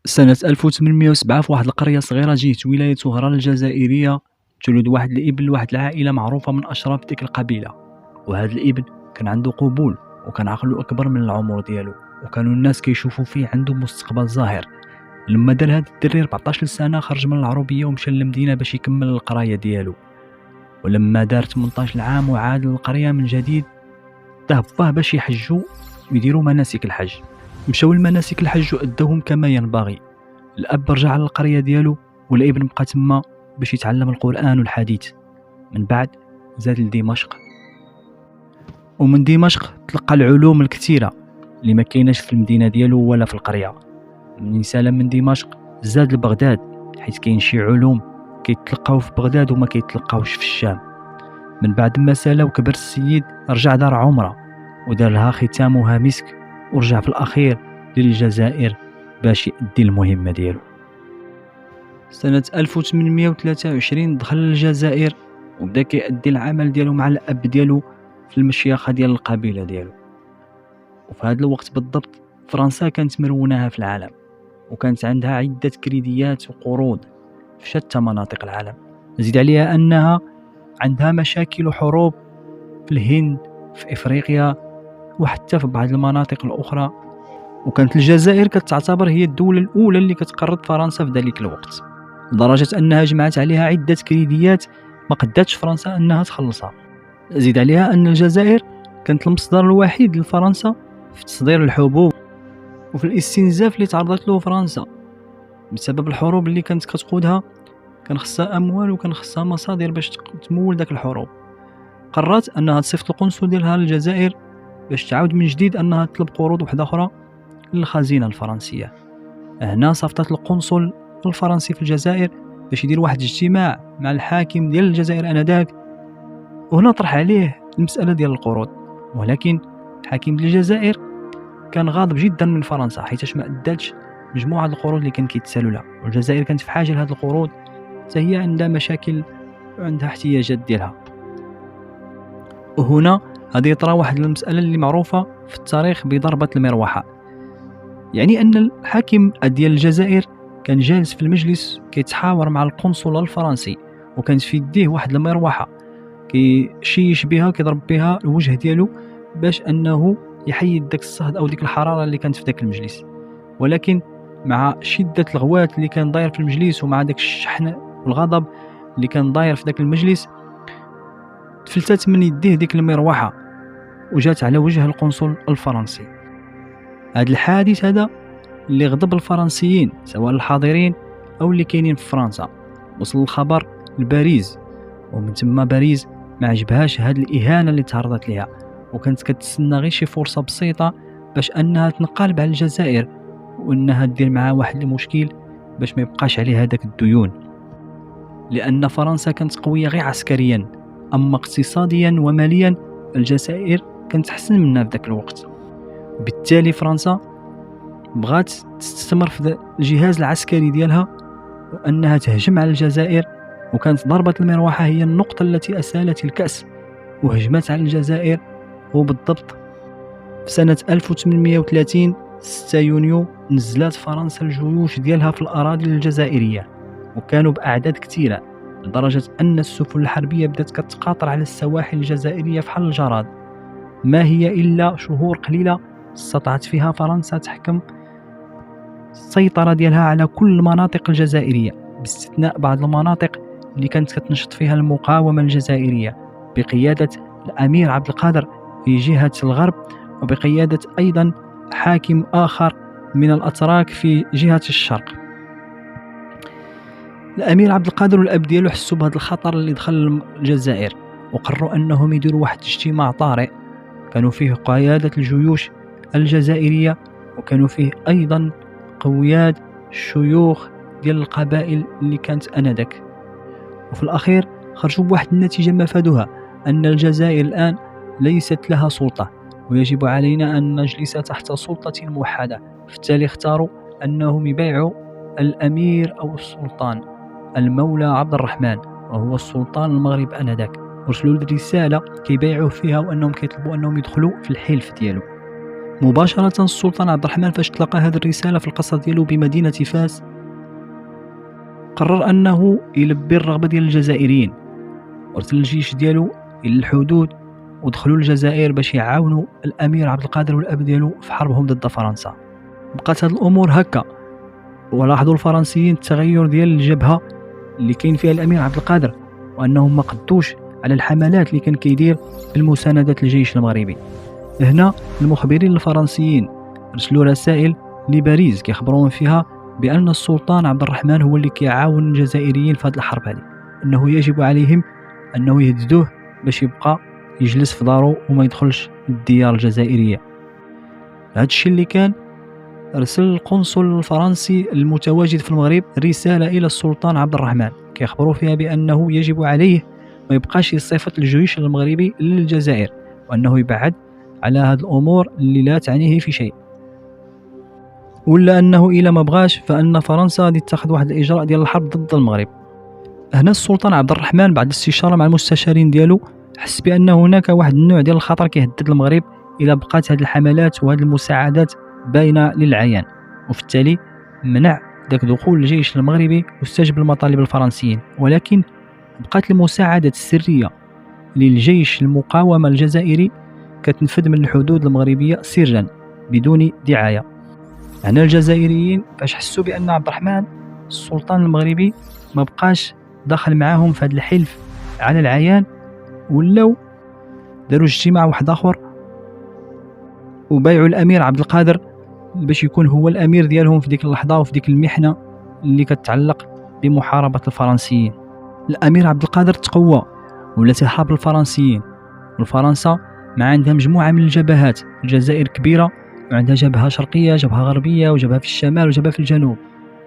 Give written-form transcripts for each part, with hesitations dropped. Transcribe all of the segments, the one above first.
سنة 1807 في واحد القرية صغيرة جهة ولاية وهران الجزائرية تولد واحد الابن لواحد العائلة معروفة من أشراف ديك القبيلة. وهذا الابن كان عنده قبول وكان عقله أكبر من العمر ديالو، وكانوا الناس كيشوفوا فيه عنده مستقبل زاهر. لما دار هذا الدري 14 سنة خرج من العروبية ومشى للمدينة باش يكمل القراية ديالو. ولما دار 18 عام وعاد للقرية من جديد داه باه باش يحجوا ويديروا مناسك الحج. مشاو المناسك الحج وأدوهم كما ينبغي. الأب رجع للقرية ديالو والابن بقى تما باش يتعلم القرآن والحديث. من بعد زاد لدمشق، ومن دمشق تلقى العلوم الكثيرة اللي ما كايناش في المدينة ديالو ولا في القرية. من سالم من دمشق زاد لبغداد، حيث كاين شي علوم كيتلقاو في بغداد وما كيتلقاوش في الشام. من بعد ما سالا وكبر السيد رجع دار عمره ودار لها ختامها مسك، ورجع في الأخير للجزائر باش يؤدي المهمة ديالو. سنة 1823 دخل للجزائر وبدا كيأدي العمل ديالو مع الأب ديالو في المشيخة ديال القبيلة ديالو. وفي هذا الوقت بالضبط فرنسا كانت مروناها في العالم، وكانت عندها عدة كريديات وقروض في شتى مناطق العالم. زيد عليها أنها عندها مشاكل وحروب في الهند، في إفريقيا، وحتى في بعض المناطق الأخرى. وكانت الجزائر كتعتبر هي الدولة الأولى اللي كتقرض فرنسا في ذلك الوقت، لدرجة أنها جمعت عليها عدة كريديات ما قداتش فرنسا أنها تخلصها. زيد عليها أن الجزائر كانت المصدر الوحيد لفرنسا في تصدير الحبوب وفي الاستنزاف اللي تعرضت له فرنسا بسبب الحروب اللي كانت كتقودها. كان خصها أموال وكان خصها مصادر باش تمول داك الحروب. قررت أنها تصيفط القنصل ديالها للجزائر باش تعاود من جديد أنها تطلب قروض واحدة أخرى للخزينة الفرنسية. هنا صيفطت القنصل الفرنسي في الجزائر باش يدير واحد الاجتماع مع الحاكم ديال الجزائر آنذاك، وهنا طرح عليه المسألة ديال القروض. ولكن الحاكم ديال الجزائر كان غاضب جدا من فرنسا حيث ما أداتش مجموعة القروض اللي كان كيتسالوا لها، والجزائر كانت في حاجة لهذه القروض، حتى هي عندها مشاكل وعندها احتياجات ديالها. وهنا هذه طرا واحد المسألة اللي معروفة في التاريخ بضربة المروحة. يعني أن الحاكم ديال الجزائر كان جالس في المجلس كيتحاور مع القنصل الفرنسي، وكانت في يديه واحد المروحة كيشيش بها كيضرب بها الوجه ديالو باش أنه يحيد داك الصهد أو ديك الحرارة اللي كانت في داك المجلس. ولكن مع شدة الغوات اللي كان داير في المجلس ومع داك الشحن والغضب اللي كان داير في داك المجلس تفلتت من يديه ديك المروحة وجات على وجه القنصل الفرنسي. هذا الحادث هذا اللي غضب الفرنسيين سواء الحاضرين أو اللي كاينين في فرنسا. وصل الخبر لباريس، ومن ثم باريس ما عجبهاش هذه الإهانة اللي تعرضت لها، وكانت كتسنى غير شي فرصة بسيطة باش أنها تنقلب على الجزائر وأنها دير معها واحد المشكل باش ما يبقاش عليها هذاك الديون. لأن فرنسا كانت قوية غير عسكريا، أما اقتصاديا وماليا الجزائر كانت أحسن منها في ذاك الوقت. وبالتالي فرنسا بغات تستثمر في الجهاز العسكري ديالها وأنها تهجم على الجزائر، وكانت ضربة المروحة هي النقطة التي أسالت الكأس وهجمت على الجزائر. وبالضبط في سنة 1830 6 يونيو نزلت فرنسا الجيوش ديالها في الأراضي الجزائرية، وكانوا بأعداد كثيرة لدرجة أن السفن الحربية بدأت كتقاطر على السواحل الجزائرية فحال الجراد. ما هي إلا شهور قليلة استطاعت فيها فرنسا تحكم السيطرة ديالها على كل المناطق الجزائرية باستثناء بعض المناطق اللي كانت كتنشط فيها المقاومة الجزائرية بقيادة الأمير عبد القادر في جهة الغرب، وبقيادة أيضا حاكم آخر من الأتراك في جهة الشرق. الأمير عبد القادر والأب ديالو حسوا بهذا الخطر اللي دخل الجزائر، وقرروا أنهم يديروا واحد اجتماع طارئ كانوا فيه قيادة الجيوش الجزائرية، وكانوا فيه أيضا قوياد الشيوخ ديال القبائل اللي كانت آنذاك. وفي الأخير خرجوا بواحد النتيجة مفادها أن الجزائر الآن ليست لها سلطة، ويجب علينا أن نجلس تحت سلطة موحدة. بالتالي اختاروا أنهم يبايعوا الأمير أو السلطان المولى عبد الرحمن، وهو السلطان المغرب آنذاك. ورسلوا له رسالة كيبايعوه فيها وأنهم كيطلبوا أنهم يدخلوا في الحلف ديالو. مباشرة السلطان عبد الرحمن فاش تلقى هذه الرسالة في القصر ديالو بمدينة فاس، قرر أنه يلبي الرغبة ديال الجزائريين، وارسل الجيش ديالو إلى الحدود ودخلوا الجزائر باش يعاونوا الأمير عبد القادر والأب ديالو في حربهم ضد فرنسا. بقات هاد الأمور هكا، ولاحظوا الفرنسيين التغير ديال الجبهة اللي كاين فيها الأمير عبد القادر، وأنهم ما قدوش على الحملات اللي كان كيدير بالمساندة للجيش المغربي. هنا المخبرين الفرنسيين رسلوا رسائل لباريس كيخبروهم فيها بأن السلطان عبد الرحمن هو اللي كيعاون الجزائريين في هذه الحرب هذه، أنه يجب عليهم أنه يهددوه باش يبقى يجلس في دارو وما يدخلش الديار الجزائرية. هذا الشيء اللي كان أرسل القنصل الفرنسي المتواجد في المغرب رسالة إلى السلطان عبد الرحمن كيخبروا فيها بأنه يجب عليه ما يبقاش يصيفط الجيش المغربي للجزائر، وأنه يبعد على هذه الأمور اللي لا تعنيه في شيء، ولا أنه إلى ما بغاش فأن فرنسا غادي تاخذ واحد الإجراء ديال الحرب ضد المغرب. هنا السلطان عبد الرحمن بعد استشارة مع المستشارين ديالو حس بأن هناك واحد النوع ديال الخطر كيهدد المغرب إلى بقات هذه الحملات وهذه المساعدات باينة للعيان، وفي التالي منع ذاك دخول الجيش المغربي واستجب لمطالب الفرنسيين. ولكن بقات المساعدات السرية للجيش المقاومة الجزائري كتنفذ من الحدود المغربية سرا بدون دعاية. هنا الجزائريين فاش حسوا بأن عبد الرحمن السلطان المغربي ما بقاش داخل معاهم في هذا الحلف على العيان، ولاو داروا اجتماع واحد آخر وبايعوا الأمير عبد القادر باش يكون هو الأمير ديالهم في ديك اللحظة وفي ديك المحنة اللي كتعلق بمحاربة الفرنسيين. الأمير عبد القادر تقوى ولا تهرب الفرنسيين، والفرنسا ما عندها مجموعة من الجبهات، الجزائر كبيرة وعندها جبهة شرقية جبهة غربية وجبهة في الشمال وجبهة في الجنوب.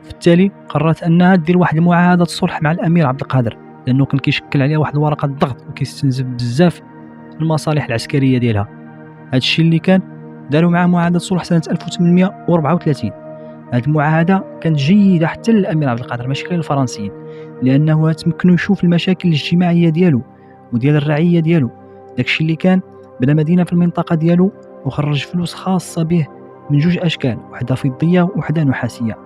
في التالي قررت أنها دير واحد معاهدة صلح مع الأمير عبد القادر، لأنه كان كيشكل عليها واحد ورقة ضغط وكيستنزف بزاف المصالح العسكرية ديالها. هذا الشيء اللي كان داروا معاه معاهدة صلح سنة 1834. هذه المعاهدة كانت جيدة حتى للأمير عبد القادر ماشي غير الفرنسيين، لأنه تمكنوا يشوف المشاكل الاجتماعية ديالو وديال الرعية ديالو. داكشي اللي كان بلا مدينة في المنطقة ديالو وخرج فلوس خاصة به من جوج أشكال، واحدة فضية وواحدة نحاسية،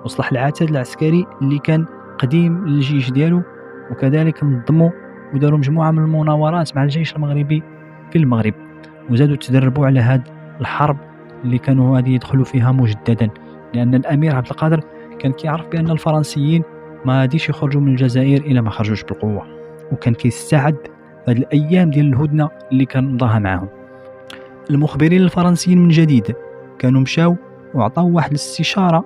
وصلح العتاد العسكري اللي كان قديم للجيش ديالو، وكذلك نظموا وداروا مجموعة من المناورات مع الجيش المغربي في المغرب، وزادوا تدربوا على هذه الحرب اللي كانوا غادي يدخلوا فيها مجددا، لأن الأمير عبد القادر كان كيعرف بأن الفرنسيين ما غاديش يخرجوا من الجزائر إلا ما خرجوش بالقوة، وكان كيستعد هذه الأيام ديال الهدنة اللي كان مضاها معهم. المخبرين الفرنسيين من جديد كانوا مشاو وعطاو واحد الاستشارة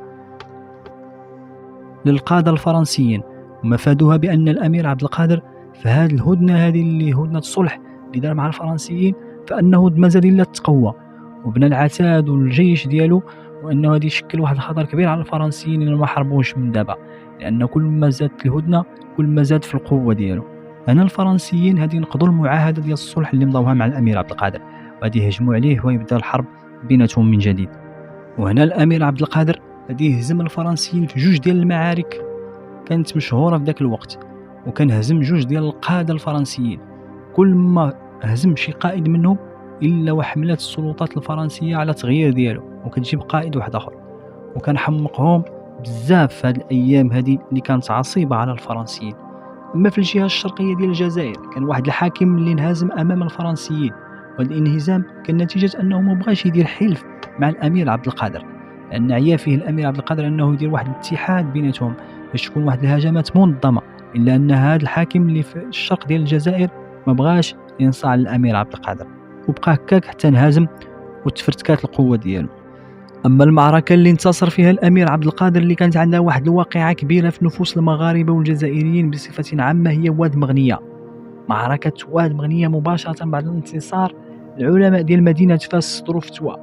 للقادة الفرنسيين، ومفادوها بأن الأمير عبد القادر في هذه الهدنة هذه اللي هدنة الصلح اللي دار مع الفرنسيين فأنه مازال إلا تقوى وبنى العتاد والجيش ديالو، وأنه غادي يشكل واحد الخطر كبير على الفرنسيين إلا ما حاربوش من دابا، لأن كل ما زادت الهدنة كل ما زاد في القوة ديالو. هنا الفرنسيين غادي ينقضوا المعاهدة ديال الصلح اللي مضاوها مع الأمير عبد القادر، وغادي يهجموا عليه ويبدا الحرب بيناتهم من جديد. وهنا الأمير عبد القادر غادي يهزم الفرنسيين في جوج ديال المعارك كانت مشهورة في ذاك الوقت، وكان هزم جوج ديال القادة الفرنسيين، كل ما هزم شي قائد منهم إلا وحملت السلطات الفرنسية على تغيير ديالو وكتجيب قائد واحد آخر، وكان حمقهم بزاف في هذه الأيام هذه اللي كانت عصيبة على الفرنسيين. أما في الجهة الشرقية ديال الجزائر كان واحد الحاكم اللي انهزم أمام الفرنسيين، وهذا الانهزام كان نتيجة أنه ما بغاش يدير حلف مع الأمير عبد القادر، لأن عيا فيه الأمير عبد القادر أنه يدير واحد الاتحاد بيناتهم باش تكون واحد الهجمات منظمة، إلا أن هذا الحاكم اللي في الشرق ديال الجزائر ما بغاش ينصاع للأمير عبد القادر، وبقى هكاك حتى انهزم وتفرتكات القوة ديالو. أما المعركة اللي انتصر فيها الأمير عبد القادر اللي كانت عندها واحد الواقعة كبيرة في نفوس المغاربة والجزائريين بصفة عامة هي واد مغنية. معركة واد مغنية مباشرة بعد الانتصار العلماء ديال مدينة فاس صدروا فتوى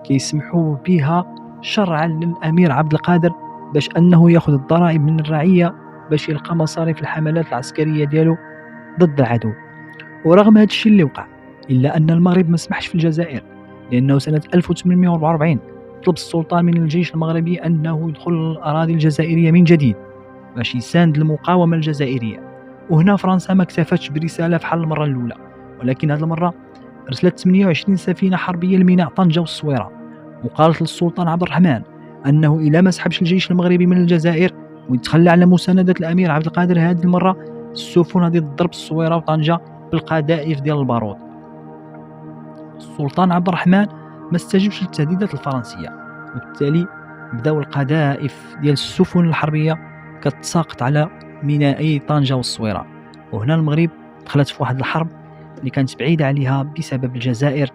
كيسمحوا بها شرعا للأمير عبد القادر باش أنه يأخذ الضرائب من الرعية باش يلقى مصاريف الحملات العسكرية ديالو ضد العدو. ورغم هذا الشيء اللي وقع إلا أن المغرب ما سمحش في الجزائر، لأنه سنة 1844 طلب السلطان من الجيش المغربي أنه يدخل الأراضي الجزائرية من جديد باش يساند المقاومة الجزائرية. وهنا فرنسا ما اكتفتش برسالة في حل المرة الأولى، ولكن هذه المرة أرسلت 28 سفينة حربية لميناء طنجة والصويرة وقالت للسلطان عبد الرحمن أنه إلا ما سحبش الجيش المغربي من الجزائر ويتخلى على مساندة الأمير عبد القادر هذه المرة، السفن غادي تضرب الصويرة وطنجة بالقذائف ديال البارود. السلطان عبد الرحمن ما استجبش للتهديدات الفرنسية، وبالتالي بداو القذائف ديال السفن الحربية كتساقط على مينائي طنجة والصويرة. وهنا المغرب دخلت في واحد الحرب اللي كانت بعيدة عليها بسبب الجزائر،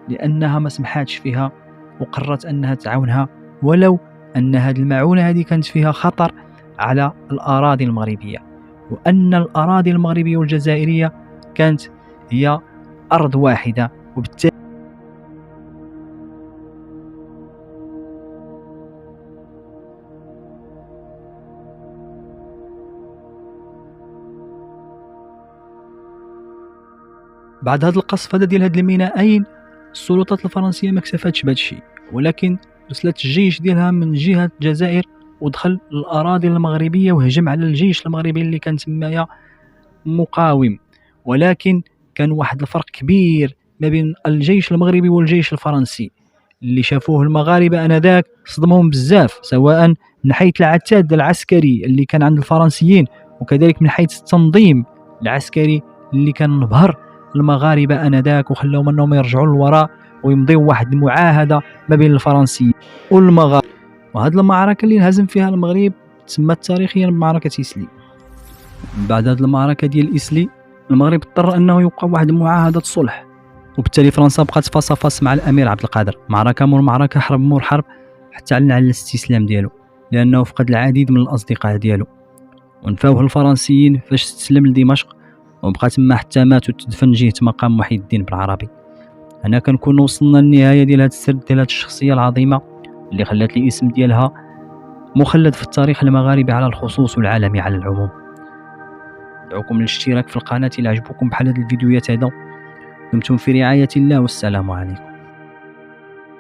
لأنها ما سمحاتش فيها وقررت أنها تعاونها، ولو أن هذه المعونة هذه كانت فيها خطر على الأراضي المغربية، وأن الأراضي المغربية والجزائرية كانت هي أرض واحدة. وبالتالي بعد هذا القصف هذا ديال هاد المينائين، السلطات الفرنسية ما اكتفاتش بهذا الشيء، ولكن رسلت الجيش ديالها من جهة الجزائر ودخل الأراضي المغربية وهجم على الجيش المغربي اللي كان تمايا مقاوم. ولكن كان واحد الفرق كبير ما بين الجيش المغربي والجيش الفرنسي اللي شافوه المغاربة آنذاك، صدمهم بزاف، سواء من حيث العتاد العسكري اللي كان عند الفرنسيين، وكذلك من حيث التنظيم العسكري اللي كان مبهر المغاربة آنذاك، وخلاهم انهم يرجعوا للوراء ويمضيوا واحد المعاهدة ما بين الفرنسيين والمغاربة. وهذه المعركة اللي انهزم فيها المغرب تسمت تاريخيا بمعركة إسلي. بعد هذه المعركة ديال إسلي، المغرب اضطر انه يوقع واحد معاهدة صلح، وبالتالي فرنسا بقات فاس مع الامير عبد القادر، معركة مور معركة، حرب مور حرب، حتى اعلن على الاستسلام ديالو لانه فقد العديد من الاصدقاء ديالو. ونفاوه الفرنسيين فاش استسلم لدمشق وبقى تما حتى مات وتدفن جهة مقام محي الدين بالعربي. هنا كنكون وصلنا للنهاية ديال هذا السرد ديال هذه الشخصية العظيمة اللي خلات الاسم ديالها مخلد في التاريخ المغاربي على الخصوص والعالمي على العموم. دعوكم للاشتراك في القناة إلا عجبكم بحال هاد الفيديوهات هذا. دمتم في رعاية الله والسلام عليكم.